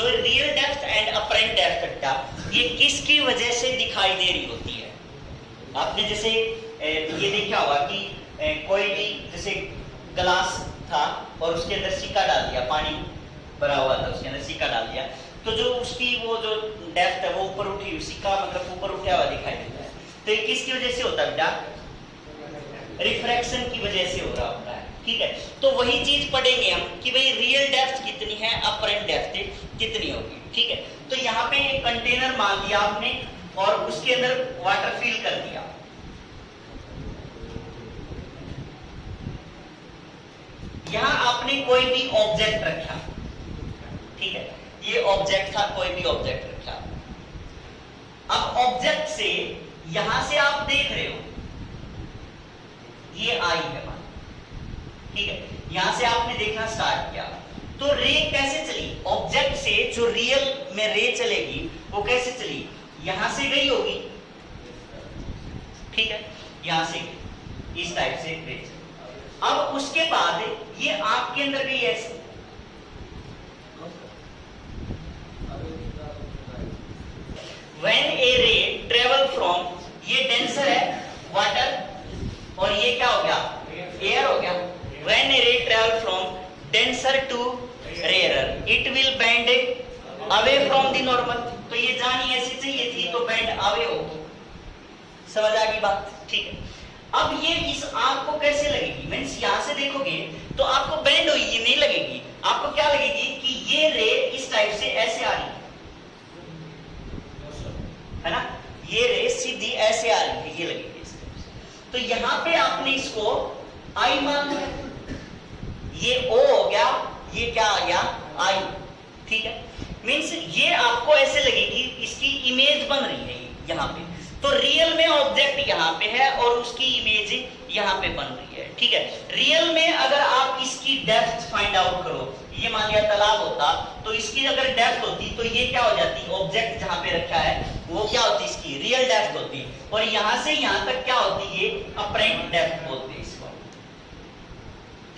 जो real depth and apparent depth बेटा ये किसकी वजह से दिखाई दे रही होती है? आपने जैसे ये देखा होगा कि कोई भी जैसे ग्लास था और उसके अंदर सिक्का डाल दिया, पानी भरा हुआ था उसके अंदर सिक्का डाल दिया, तो जो उसकी वो जो डेप्थ है वो ऊपर उठी, सिक्का मतलब ऊपर उठा हुआ दिखाई देता है। तो ये किसकी वजह से होता है बेटा? रिफ्रैक्शन की वजह से हो रहा होता है। ठीक है, तो वही चीज पढ़ेंगे हम कि भाई रियल डेप्थ कितनी है, अपरेंट डेप्थ कितनी होगी। ठीक है, तो यहाँ पे एक कंटेनर मान लिया आपने और उसके अंदर वाटर फिल कर दिया। यहां आपने कोई भी ऑब्जेक्ट रखा, ठीक है, ये ऑब्जेक्ट था, कोई भी ऑब्जेक्ट रखा। अब ऑब्जेक्ट से यहां से आप देख रहे हो ये आई है मान, ठीक है, यहां से आपने देखना स्टार्ट किया, तो रे कैसे चली? ऑब्जेक्ट से जो रियल में रे चलेगी वो कैसे चली? यहां से गई होगी, ठीक है, यहां से इस टाइप से रे चली। अब उसके बाद ये आपके अंदर गई ऐसे, When a ray travel from, ये डेंसर है वाटर और ये क्या हो गया? एयर हो गया। When a ray travel from denser to rarer, it will bend away from the normal। तो ये जानी ऐसी चाहिए थी तो bend away होगी। समझ आ गई बात? ठीक है, अब ये इस आंख को कैसे लगेगी? मीन्स यहां से देखोगे तो आपको बेंड हुई ये नहीं लगेगी, आपको क्या लगेगी कि ये रे इस टाइप से ऐसे आ रही है ना, ये रे सीधी ऐसे आ रही है, ये लगेगी इस टाइप से। तो यहां पे आपने इसको आई मान लिया, ये ओ हो गया, ये क्या आ गया? आई। ठीक है, मीन्स ये आपको ऐसे लगेगी, इसकी इमेज बन रही है यहां पे। तो रियल में ऑब्जेक्ट यहां पे है और उसकी इमेज यहां पे बन रही है। ठीक है, रियल में अगर आप इसकी डेप्थ फाइंड आउट करो, ये मान लिया तालाब होता तो इसकी अगर डेप्थ होती तो ये क्या हो जाती? ऑब्जेक्ट जहां पे रखा है वो क्या होती? इसकी रियल डेप्थ होती, और यहां से यहां तक क्या होती? ये अपरेंट डेप्थ बोलते हैं इसको।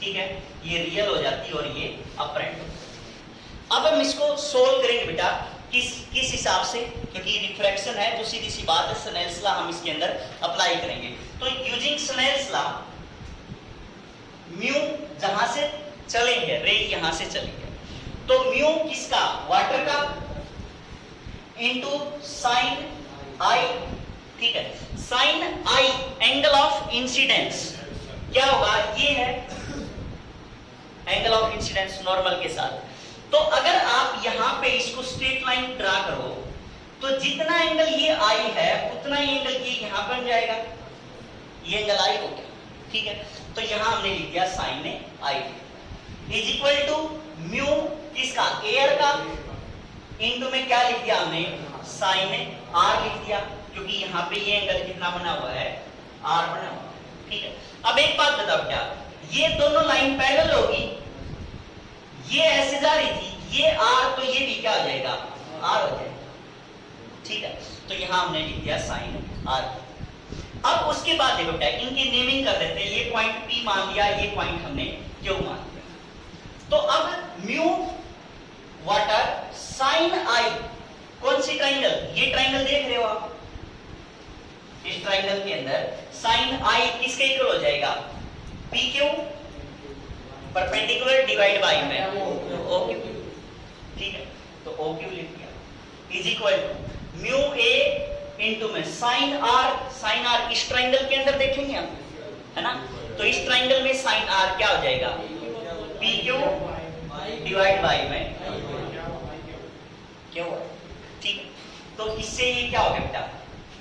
ठीक है, ये रियल हो जाती और ये अपरेंट होती। अब हम इसको सोल्व करेंगे बेटा किस हिसाब से, क्योंकि रिफ्रैक्शन है तो सीधी सी बात है, स्नेल्स लॉ हम इसके अंदर अप्लाई करेंगे। तो यूजिंग स्नेल्स लॉ, म्यू जहां से चलेंगे, रे यहां से चलेंगे, तो म्यू किसका? वाटर का इनटू साइन आई। ठीक है, sine i angle of incidence क्या होगा? ये है एंगल ऑफ इंसिडेंस नॉर्मल के साथ। तो अगर आप यहां पे इसको स्ट्रेट लाइन ड्रा करो तो जितना एंगल ये आई है उतना ही एंगल ये यहां बन जाएगा, ये एंगल आई हो गया। ठीक है, तो यहां हमने लिख दिया sine i is equal to mu किसका? एयर का, इनटू में क्या लिख दिया हमने? साइन आर लिख दिया, क्योंकि यहां पे ये एंगल कितना बना हुआ है? आर बना हुआ। ठीक है, अब एक बात बताओ, क्या ये दोनों लाइन पैरेलल होगी? ये ऐसे जा रही थी, ये आर, तो ये भी क्या हो जाएगा? आर हो जाएगा। ठीक है, तो यहां हमने लिख दिया साइन आर। अब उसके बाद देखो बेटा इनकी नेमिंग कर देते हैं, ये पॉइंट पी मान लिया, ये पॉइंट हमने क्यू मान लिया। तो अब म्यू वाटर साइन आई, कौन सी ट्राइंगल? ये ट्राइंगल देख रहे हो आप, इस ट्राइंगल के अंदर साइन आई किसके इक्वल हो जाएगा? P Q perpendicular divide by में ओ क्यू। ठीक है, तो ओ क्यू लिख दिया is equal to mu A into में साइन आर। साइन आर इस ट्राइंगल के अंदर देखेंगे हम, है ना, तो इस ट्राइंगल में साइन आर क्या हो जाएगा? पी क्यू डिवाइड बाय में क्यू। ठीक है, तो इससे ये क्या हो गया बेटा?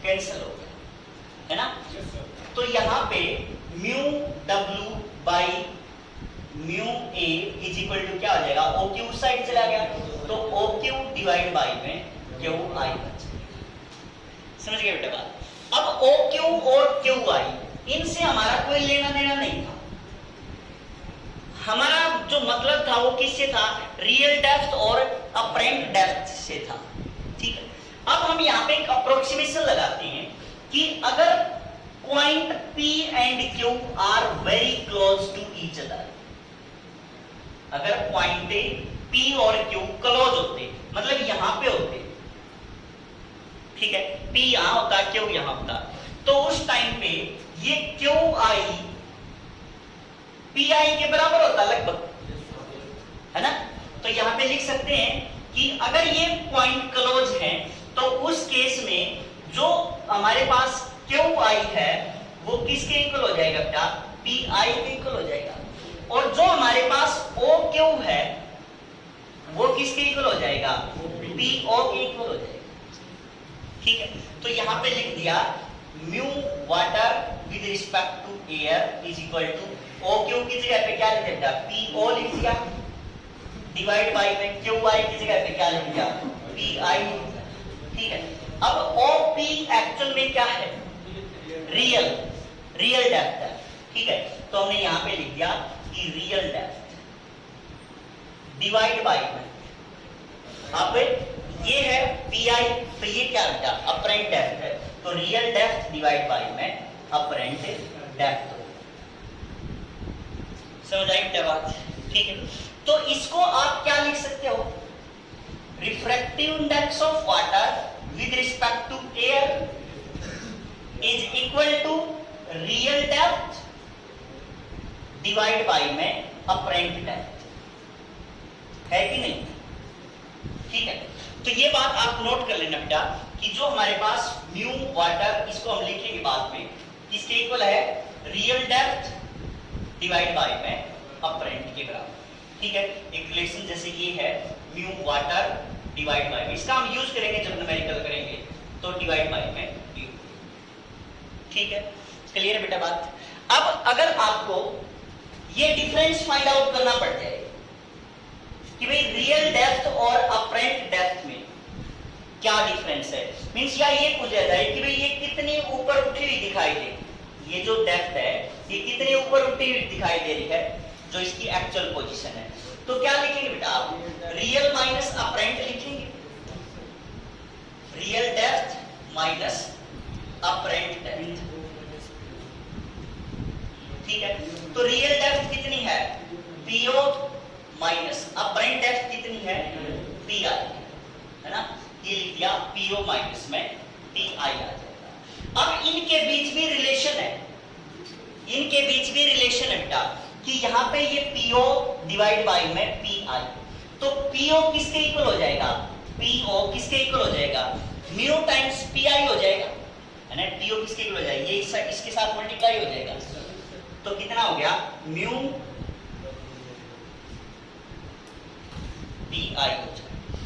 कैंसिल हो गया, है ना। तो यहां पे mu W by mu A is equal to क्या हो जाएगा? ओ क्यू उस साइड चला गया, तो ओ क्यू डिवाइड बाई में क्यू आई बच गया। समझ गए बेटा बात? अब ओ क्यू और क्यू आई इनसे हमारा कोई लेना देना नहीं था, हमारा जो मतलब था वो किससे था? रियल डेप्थ और अपरेंट डेप्थ से था। ठीक है, अब हम यहाँ पे एक अप्रोक्सीमेशन लगाते हैं कि अगर point P and Q are very close to each other, अगर पॉइंट P और Q क्लोज होते मतलब यहां पे होते, ठीक है, P यहां होता, Q यहां होता, तो उस टाइम पे ये QI PI के बराबर होता लगभग, है ना। तो यहां पे लिख सकते हैं कि अगर ये पॉइंट क्लोज है तो उस केस में जो हमारे पास QI है वो किसके इक्वल हो जाएगा बेटा, PI के इक्वल हो जाएगा, और जो हमारे पास OQ है वो किसके इक्वल हो जाएगा, PO के इक्वल हो जाएगा, ठीक है। तो यहां पे लिख दिया mu water with respect to air is equal to OQ की जगह पे क्या लिख दिया, PO लिख दिया, डिवाइड बाय में QI की जगह पे क्या लिख दिया, PI, ठीक है। अब OP एक्चुअल में क्या है, रियल डेप्थ है, ठीक है। तो हमने यहां पे लिख दिया कि रियल डेप्थ डिवाइड बाय में, अब ये है PI, तो ये क्या बेटा, अपरेंट डेप्थ है, तो रियल डेप्थ डिवाइड बाय में अपरेंट डेप्थ, समझ आई बेटा बात, ठीक है। तो इसको आप क्या लिख सकते हो, refractive index of water with respect to air is equal to real depth divide by में अपरेंट डेप्थ, है कि नहीं, ठीक है। तो ये बात आप नोट कर लेना बेटा कि जो हमारे पास म्यू वाटर, इसको हम लिखेंगे बाद में, इसके इक्वल है रियल डेप्थ डिवाइड बाय में अपरेंट के बराबर, ठीक है। एक रिलेशन जैसे ये है म्यू वाटर डिवाइड बाय में, इसका हम यूज करेंगे जब न्यूमेरिकल करेंगे, तो डिवाइड बाय में, ठीक है। क्लियर बेटा बात। अब अगर आपको ये डिफरेंस फाइंड आउट करना पड़ जाए कि भाई रियल डेप्थ और अपरेंट डेप्थ में क्या डिफरेंस है, मींस या ये पूछा जाए कि भाई ये कितनी ऊपर उठी हुई दिखाई दे, ये जो डेप्थ है ये कितनी ऊपर उठी हुई दिखाई दे रही है, जो इसकी एक्चुअल पोजीशन है, तो क्या लिखेंगे बेटा आप, रियल माइनस अपरेंट लिखेंगे, real depth minus apparent depth, ठीक है। तो रियल डेप्थ कितनी है, PO माइनस अपरेंट डेप्थ कितनी है, PI, है ना, ये लिख दिया PO माइनस में PI आ जाएगा। अब इनके बीच भी रिलेशन है, इनके बीच भी रिलेशन है बेटा कि यहां पे ये PO डिवाइड बाय में PI, तो PO किसके इक्वल हो जाएगा, PO किसके इक्वल हो जाएगा, म्यू टाइम्स PI हो जाएगा, है ना। PO किसके इक्वल हो जाएगा, ये इसके साथ मल्टीप्लाई हो जाएगा, तो कितना हो गया, म्यू PI हो जाएगा,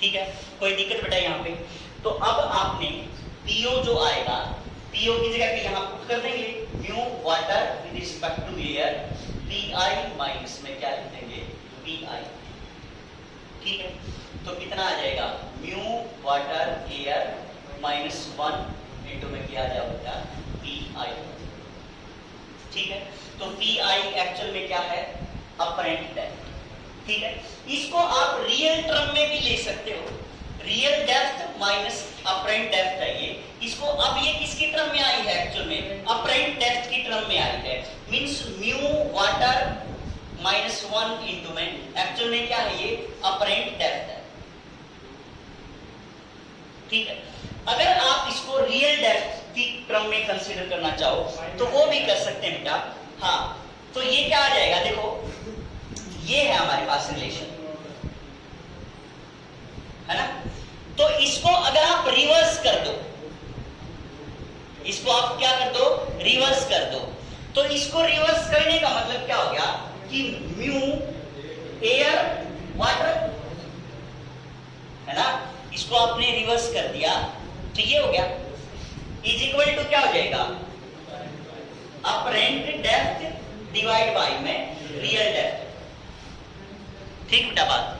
ठीक है। कोई दिक्कत बेटा यहाँ पे। तो अब आपने PO जो आएगा, PO की जगह पे यहाँ पुट कर देंगे mu water with respect to air, PI minus में क्या लिख देंगे, PI, ठीक है। तो कितना आ जाएगा, mu water air minus 1 into में किया जाएगा PI, ठीक है। तो PI एक्चुअल में क्या है, अपरेंट डेप्थ, ठीक है। इसको आप रियल टर्म में भी ले सकते हो, real depth minus apparent depth है ये, इसको अब ये किसकी टर्म में आई है, एक्चुअल में अपरेंट डेप्थ की टर्म में आई है, means mu water minus 1 into में एक्चुअल में क्या है, ये अपरेंट डेप्थ है, ठीक है। अगर आप इसको रियल डेप्थ की टर्म में कंसीडर करना चाहो तो वो भी कर सकते हैं बेटा, हाँ। तो ये क्या आ जाएगा, देखो ये है हमारे पास रिलेशन, है ना। तो इसको अगर आप रिवर्स कर दो, इसको आप क्या कर दो, रिवर्स कर दो, तो इसको रिवर्स करने का मतलब क्या हो गया कि म्यू एयर वाटर, है ना, इसको आपने रिवर्स कर दिया तो ये हो गया इज इक्वल टू क्या हो जाएगा, अपरेंट डेप्थ डिवाइड बाय में रियल डेप्थ, ठीक बेटा बात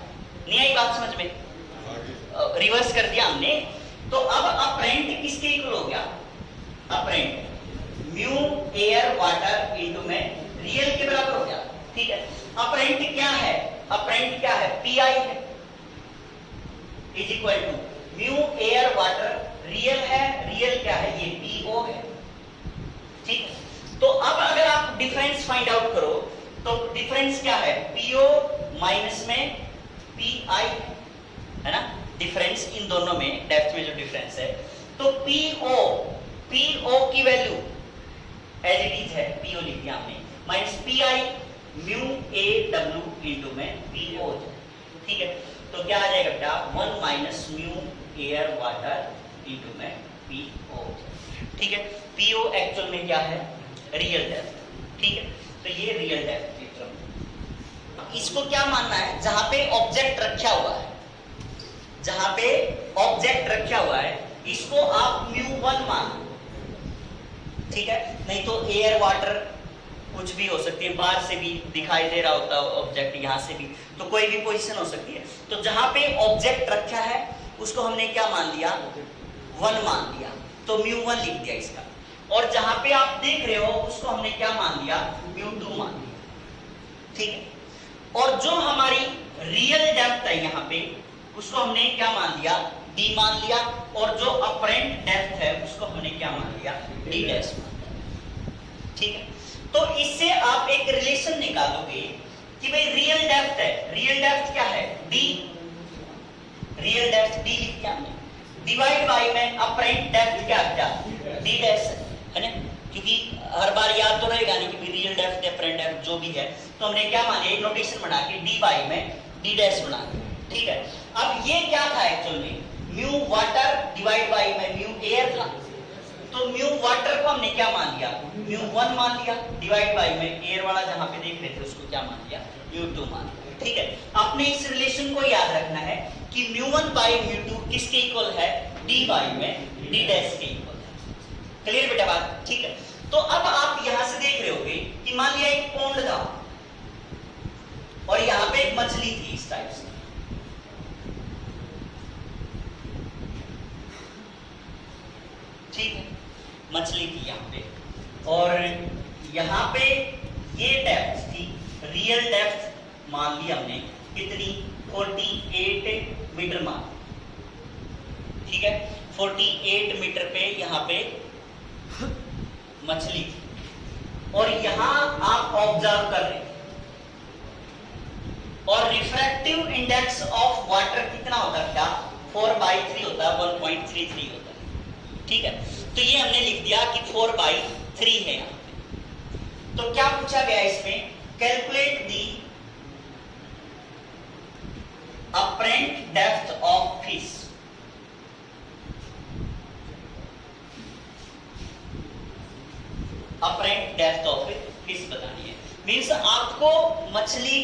नहीं आई, बात समझ में, रिवर्स कर दिया हमने। तो अब अपरेंट किसके इक्वल हो गया, apparent mu air water into में रियल के बराबर हो गया, ठीक है। अपरेंट क्या है, अपरेंट क्या है, PI है, is equal to mu air water, real है, रियल क्या है, ये PO है, ठीक है। तो अब अगर आप डिफरेंस फाइंड आउट करो तो डिफरेंस क्या है, PO माइनस में PI, है ना, डिफरेंस इन दोनों में, डेप्थ में जो डिफरेंस है। तो पीओ की वैल्यू एज इट इज है, पीओ लिख दिया हमने, minus P I mu A W into में पीओ, ठीक है। तो क्या आ जाएगा बेटा, 1 minus mu air water into में पीओ, ठीक है। पीओ एक्चुअल में क्या है, रियल डेप्थ, ठीक है। तो ये रियल डेप्थ, इसको क्या मानना है, जहां पे ऑब्जेक्ट रखा हुआ है, जहां पे ऑब्जेक्ट रखा हुआ है इसको आप म्यू1 मान, ठीक है। नहीं तो एयर वाटर कुछ भी हो सकती है, बाहर से भी दिखाई दे रहा होता है ऑब्जेक्ट, यहां से भी, तो कोई भी पोजीशन हो सकती है। तो जहां पे ऑब्जेक्ट रखा है उसको हमने क्या मान लिया, 1 मान लिया, तो म्यू1 लिख दिया इसका। और जहां पे आप देख रहे हो उसको हमने क्या मान लिया, म्यू2 मान लिया, ठीक है। और जो हमारी रियल डेप्थ है यहाँ पे उसको हमने क्या मान लिया, डी मान लिया। और जो अपरेंट डेप्थ है उसको हमने क्या मान लिया, डी डैश मान लिया, ठीक है। तो इससे आप एक रिलेशन निकालोगे कि भाई रियल डेप्थ है, रियल डेप्थ क्या है, डी, रियल डेप्थ डी लिख दिया हमने, डिवाइड बाय में अपरेंट डेप्थ क्या क्या, डी डैश है ना, क्योंकि हर बार याद तो रहेगा नहीं कि रियल डेप्थ अपरेंट डेप्थ जो भी है, तो हमने क्या माना, एक नोटेशन बना के डी बाई में डी डैश बना के, ठीक है। अब ये क्या था एक्चुअल में, म्यू वाटर डिवाइड बाई में म्यू एयर था, तो म्यू वाटर को हमने क्या मान लिया, म्यू1 मान लिया, डिवाइड बाई में एयर वाला जहां पे देख रहे थे उसको क्या मान लिया, म्यू2 मान लिया, ठीक है। आपने इस रिलेशन को याद रखना है कि म्यू1 बाई म्यू2 किसके इक्वल है, डी बाई में डी डैश के इक्वल है। क्लियर बेटा बात, ठीक है। तो अब आप यहां से देख रहे होगे कि मान लिया एक पौंड था और यहां पे एक मछली थी इस टाइप से, ठीक है, मछली थी यहां पे, और यहां पे ये डेप्थ थी, रियल डेप्थ मान ली हमने कितनी, 48 मीटर मान, ठीक है। 48 मीटर पे यहां पे मछली थी और यहां आप ऑब्जर्व कर रहे थे, और रिफ्रैक्टिव इंडेक्स ऑफ वाटर कितना होता है, क्या 4/3 होता है, 1.33 होता है, ठीक है। तो ये हमने लिख दिया कि 4/3 है यहां पे। तो क्या पूछा गया इसमें, calculate the apparent depth of fish, apparent depth of fish बतानी है, मींस आपको मछली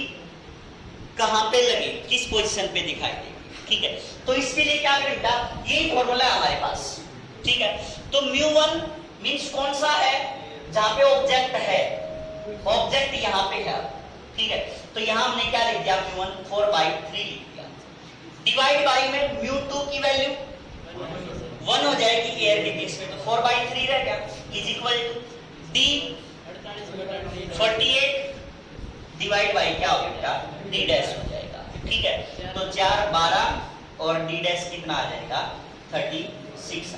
कहां पे लगे, किस पोजीशन पे दिखाई देगी, ठीक है। तो इसके लिए क्या करें बेटा, यही फॉर्मूला है हमारे पास, ठीक है। तो म्यू1 मींस कौन सा है, जहां पे ऑब्जेक्ट है, ऑब्जेक्ट यहां पे है, ठीक है। तो यहां हमने क्या लिख दिया, म्यू1 4/3 लिख दिया, डिवाइड बाई में म्यू2 की वैल्यू 1 हो जाएगी एयर के केस में, तो 4/3 रह गया, is equal to D 48 divide by क्या हो बेटा, डी डैश हो जाएगा, ठीक है। तो 4 12 और डी डैश कितना आ जाएगा, 36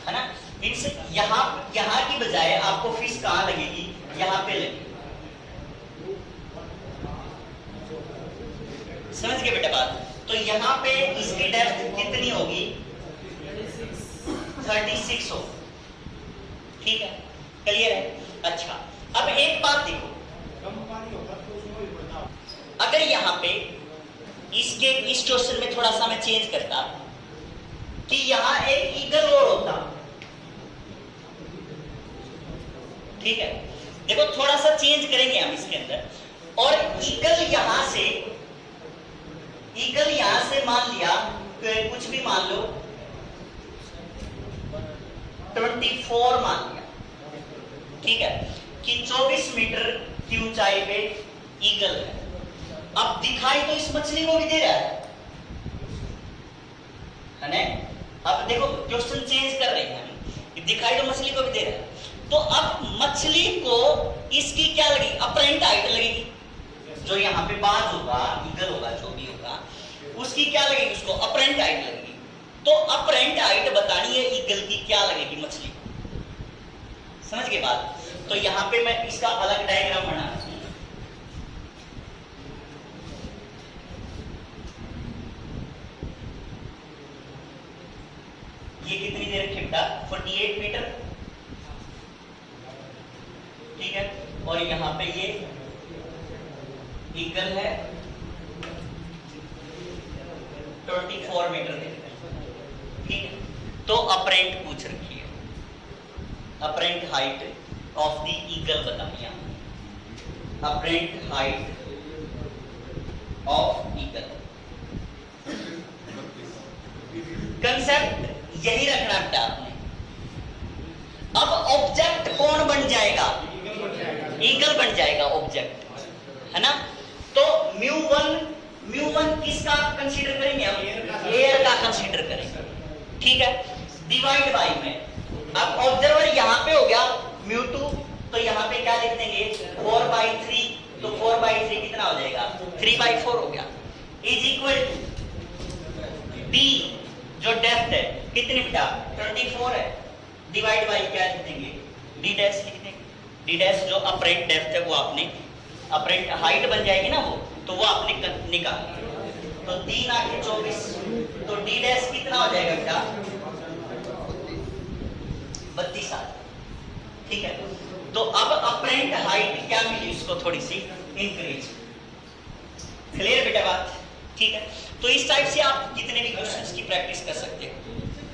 है ना। मींस यहां की बजाय आपको फिश कहां लगेगी, यहां पे लगेगी, समझ गए बेटा बात। तो यहां पे इसकी डेप्थ कितनी होगी, 36 हो, ठीक है, क्लियर है। अच्छा, अब एक बात देखो, अगर यहां पे इसके इस क्वेश्चन में थोड़ा सा मैं चेंज करता कि यहां एक ईगल और होता, ठीक है, देखो थोड़ा सा चेंज करेंगे हम इसके अंदर, और ईगल यहां से मान लिया कुछ भी मान लो 24 मान लिया, ठीक है, कि 24 मीटर की ऊंचाई पे ईगल है। अब दिखाई तो इस मछली को भी दे रहा है ना। अब देखो क्वेश्चन चेंज कर रहे हैं हम, दिखाई तो मछली को भी दे रहा है, तो अब मछली को इसकी क्या लगेगी, अपरेंट हाइट लगेगी, जो यहाँ पे बाज होगा, ईगल होगा, जो भी होगा, उसकी क्या लगेगी, उसको अपरेंट हाइट लगेगी। तो अपरेंट हाइट बतानी है ईगल की, क्या लगेगी मछली को, समझ गए बात। तो यहाँ पे मैं इसका अलग डायग्राम बना रहा हूं, ये कितनी दे रखी बेटा 48 मीटर, ठीक है। और यहाँ पे ये ईगल है 24 मीटर दे रखा है, ठीक है। तो अपरेंट पूछ रखी है, apparent height of the eagle बतानी है, apparent height of eagle. Concept यही रखना बेटा आपने। अब ऑब्जेक्ट कौन बन जाएगा, ईगल बन जाएगा ऑब्जेक्ट, है ना। तो म्यू वन किसका कंसीडर करेंगे हम, एयर का कंसीडर करेंगे, ठीक है। डिवाइड बाई में, अब ऑब्जर्वर यहां पे हो गया μ2, तो यहां पे क्या लिख देंगे 4/3, तो 4/3 कितना हो जाएगा 3/4 हो गया, इज इक्वल टू डी जो डेप्थ है कितनी बेटा 24 है, डिवाइड बाई क्या लिख देंगे डी डैश लिख देंगे। डी डैश जो अपरेंट डेप्थ है वो आपने, अपरेंट हाइट बन जाएगी ना वो आपने निकाल, तो 3 8 24, तो डी डैश कितना हो जाएगा बेटा 32, ठीक है। तो अब अपरेंट हाइट क्या मिली उसको थोड़ी सी इंक्रीज, क्लियर बेटा बात, ठीक है। तो इस टाइप से आप कितने भी क्वेश्चंस की प्रैक्टिस कर सकते हो।